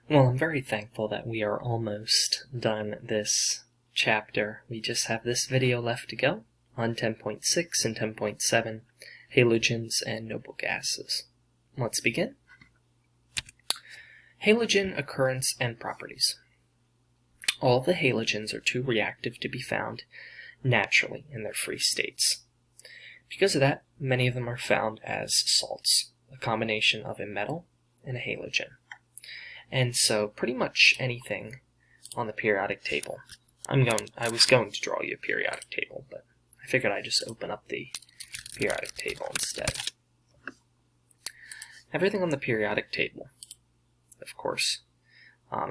Well, I'm very thankful that we are almost done this chapter. We just have this video left to go on 10.6 and 10.7, halogens and noble gases. Let's begin. Halogen occurrence and properties. All the halogens are too reactive to be found naturally in their free states. Because of that, many of them are found as salts, a combination of a metal and a halogen. And so pretty much anything on the periodic table. I was going to draw you a periodic table, but I figured I'd just open up the periodic table instead. Everything on the periodic table, of course,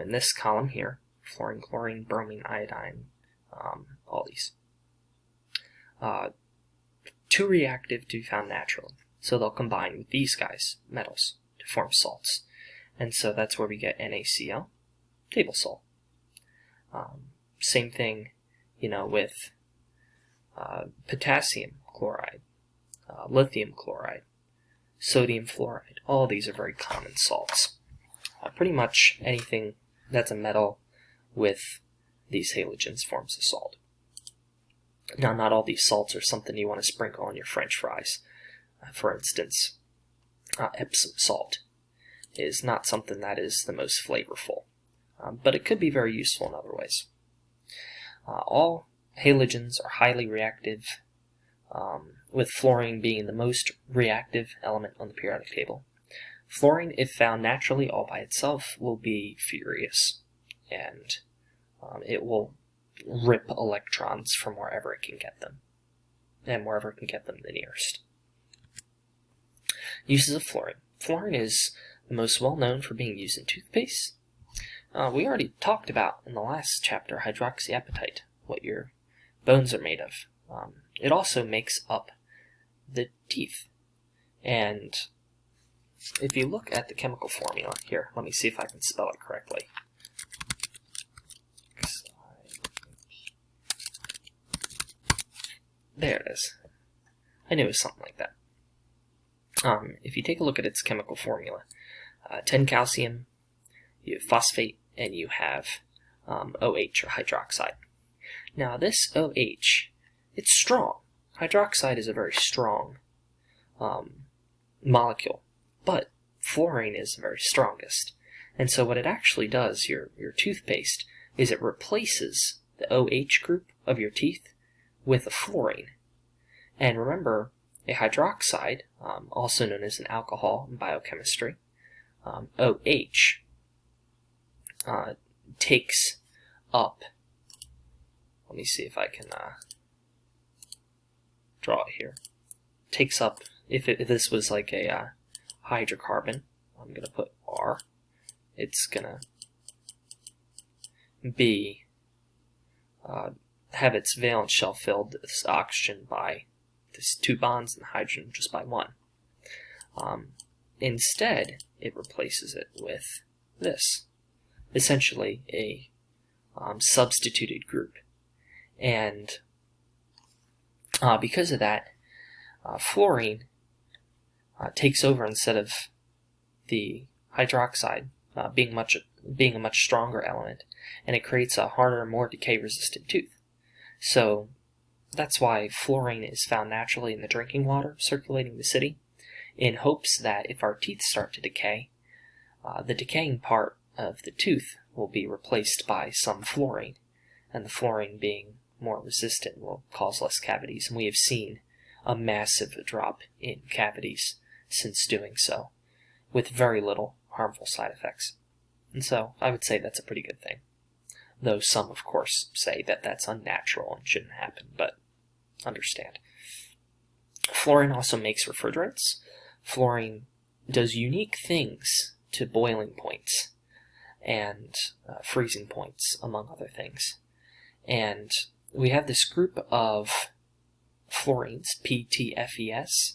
in this column here, fluorine, chlorine, bromine, iodine, all these, too reactive to be found naturally. So they'll combine with these guys, metals, to form salts. And so that's where we get NaCl, table salt. Same thing, with potassium chloride, lithium chloride, sodium fluoride. All these are very common salts. Pretty much anything that's a metal with these halogens forms a salt. Now, not all these salts are something you want to sprinkle on your French fries. For instance, Epsom salt is not something that is the most flavorful, but it could be very useful in other ways. All halogens are highly reactive, with fluorine being the most reactive element on the periodic table. Fluorine, if found naturally all by itself, will be furious, and it will rip electrons from wherever it can get them, and wherever it can get them the nearest. Uses of fluorine. Fluorine is the most well-known for being used in toothpaste. We already talked about in the last chapter hydroxyapatite, what your bones are made of. It also makes up the teeth. And if you look at the chemical formula, here, let me see if I can spell it correctly. There it is. I knew it was something like that. If you take a look at its chemical formula, 10 calcium, you have phosphate, and you have OH, or hydroxide. Now this OH, it's strong. Hydroxide is a very strong molecule, but fluorine is the very strongest. And so what it actually does, your toothpaste, is it replaces the OH group of your teeth with a fluorine. And remember, a hydroxide, also known as an alcohol in biochemistry, OH, takes up, let me see if I can draw it here, takes up, if this was like a hydrocarbon, I'm going to put R, it's going to be, have its valence shell filled with this oxygen by this 2 bonds and the hydrogen just by 1. Instead, it replaces it with this, essentially a substituted group. And because of that, fluorine takes over instead of the hydroxide being a much stronger element, and it creates a harder, more decay-resistant tooth. So that's why fluorine is found naturally in the drinking water circulating the city, in hopes that if our teeth start to decay, the decaying part of the tooth will be replaced by some fluorine, and the fluorine being more resistant will cause less cavities. And we have seen a massive drop in cavities since doing so, with very little harmful side effects. And so I would say that's a pretty good thing. Though some, of course, say that that's unnatural and shouldn't happen, but understand. Fluorine also makes refrigerants. Fluorine does unique things to boiling points and freezing points, among other things. And we have this group of fluorines, PTFES,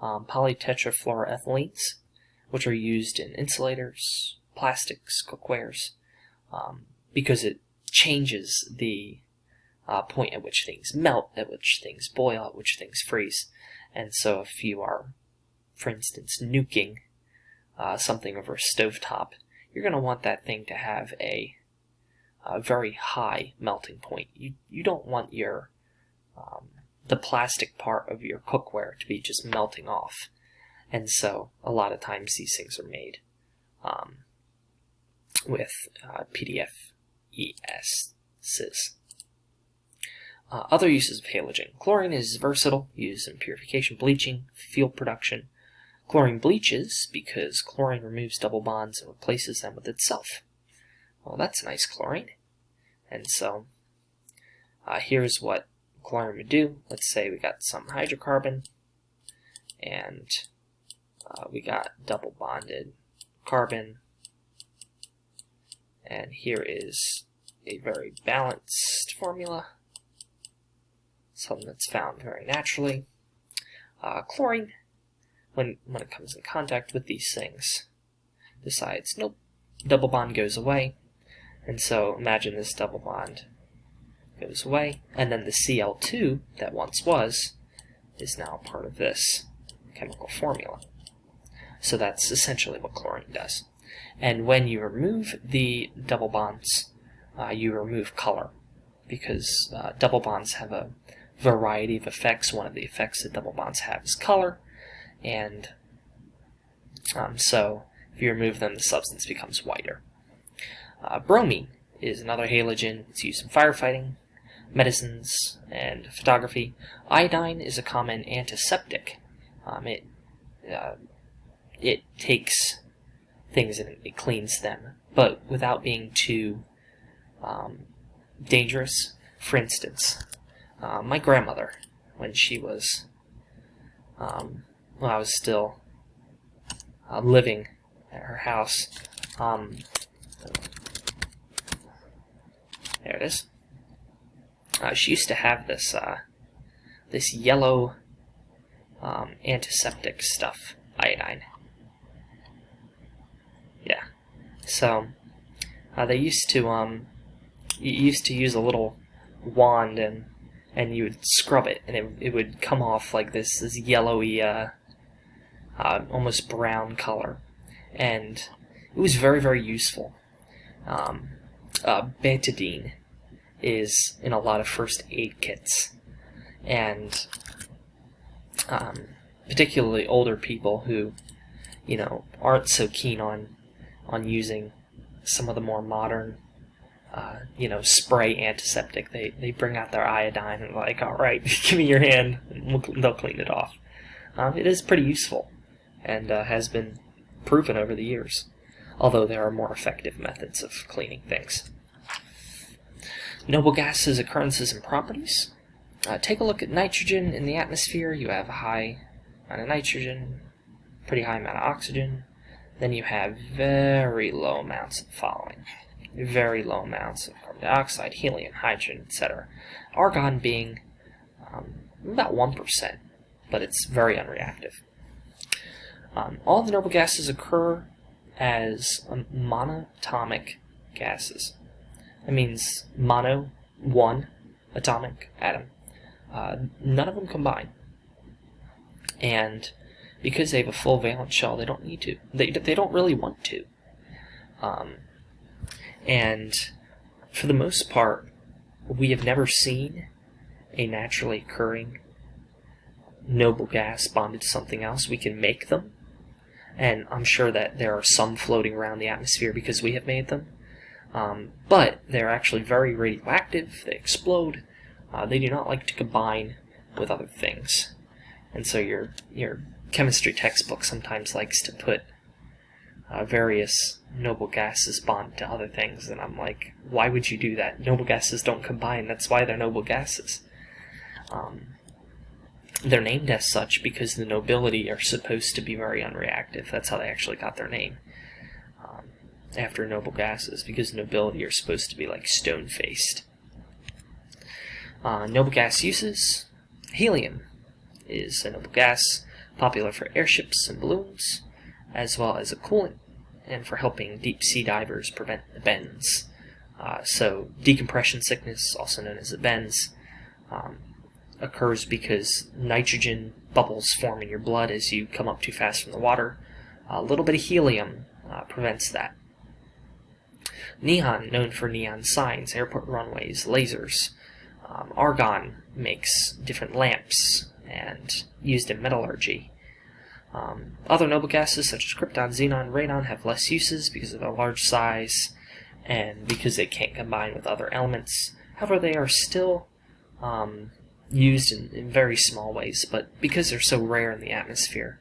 polytetrafluoroethylenes, which are used in insulators, plastics, cookwares, because it changes the point at which things melt, at which things boil, at which things freeze. And so if you are, for instance, nuking something over a stovetop, you're going to want that thing to have a very high melting point. You don't want your the plastic part of your cookware to be just melting off. And so a lot of times these things are made with PDFESs. Other uses of halogen. Chlorine is versatile, used in purification, bleaching, fuel production. Chlorine bleaches because chlorine removes double bonds and replaces them with itself. Well, that's nice chlorine. And so here's what chlorine would do. Let's say we got some hydrocarbon and we got double bonded carbon, and here is a very balanced formula, something that's found very naturally. Chlorine, when it comes in contact with these things, decides, nope, double bond goes away. And so imagine this double bond goes away, and then the Cl2 that once was is now part of this chemical formula. So that's essentially what chlorine does. And when you remove the double bonds, you remove color, because double bonds have a variety of effects. One of the effects that double bonds have is color, and so if you remove them, the substance becomes whiter. Bromine is another halogen. It's used in firefighting, medicines, and photography. Iodine is a common antiseptic. It takes things and it cleans them, but without being too dangerous. For instance, my grandmother, when she was, when I was still living at her house, there it is. She used to have this this yellow antiseptic stuff, iodine. Yeah. So they used to you used to use a little wand and you would scrub it, and it would come off like this yellowy, almost brown color, and it was very, very useful. Betadine is in a lot of first aid kits, and particularly older people who, you know, aren't so keen on using some of the more modern, you know, spray antiseptic. They bring out their iodine and like, all right, give me your hand, and they'll clean it off. It is pretty useful, and has been proven over the years, although there are more effective methods of cleaning things. Noble gases, occurrences, and properties. Take a look at nitrogen in the atmosphere. You have a high amount of nitrogen, pretty high amount of oxygen. Then you have very low amounts of the following. Very low amounts of carbon dioxide, helium, hydrogen, etc. Argon being about 1%, but it's very unreactive. All the noble gases occur as monatomic gases. That means mono, one, atomic, atom. None of them combine. And because they have a full valence shell, they don't need to. They don't really want to. And for the most part, we have never seen a naturally occurring noble gas bonded to something else. We can make them, and I'm sure that there are some floating around the atmosphere because we have made them. But they're actually very radioactive. They explode. They do not like to combine with other things. And so your chemistry textbook sometimes likes to put various noble gases bond to other things, and I'm like, why would you do that? Noble gases don't combine. That's why they're noble gases. They're named as such because the nobility are supposed to be very unreactive. That's how they actually got their name, after noble gases, because nobility are supposed to be like stone-faced. Noble gas uses. Helium is a noble gas, popular for airships and balloons, as well as a coolant, and for helping deep-sea divers prevent the bends. So decompression sickness, also known as the bends, occurs because nitrogen bubbles form in your blood as you come up too fast from the water. A little bit of helium prevents that. Neon, known for neon signs, airport runways, lasers. Argon makes different lamps and used in metallurgy. Other noble gases such as krypton, xenon, radon have less uses because of their large size and because they can't combine with other elements. However, they are still used in very small ways, but because they're so rare in the atmosphere,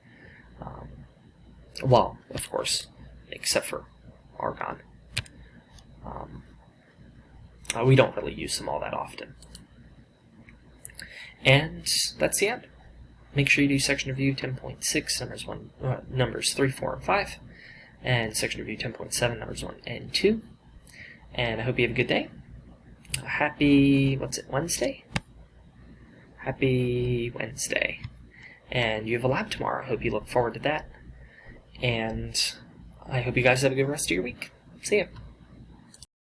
well, of course, except for argon, we don't really use them all that often. And that's the end. Make sure you do section review 10.6, numbers 3, 4, and 5, and section review 10.7, numbers 1 and 2. And I hope you have a good day. Happy, Wednesday? Happy Wednesday. And you have a lab tomorrow. I hope you look forward to that. And I hope you guys have a good rest of your week. See ya.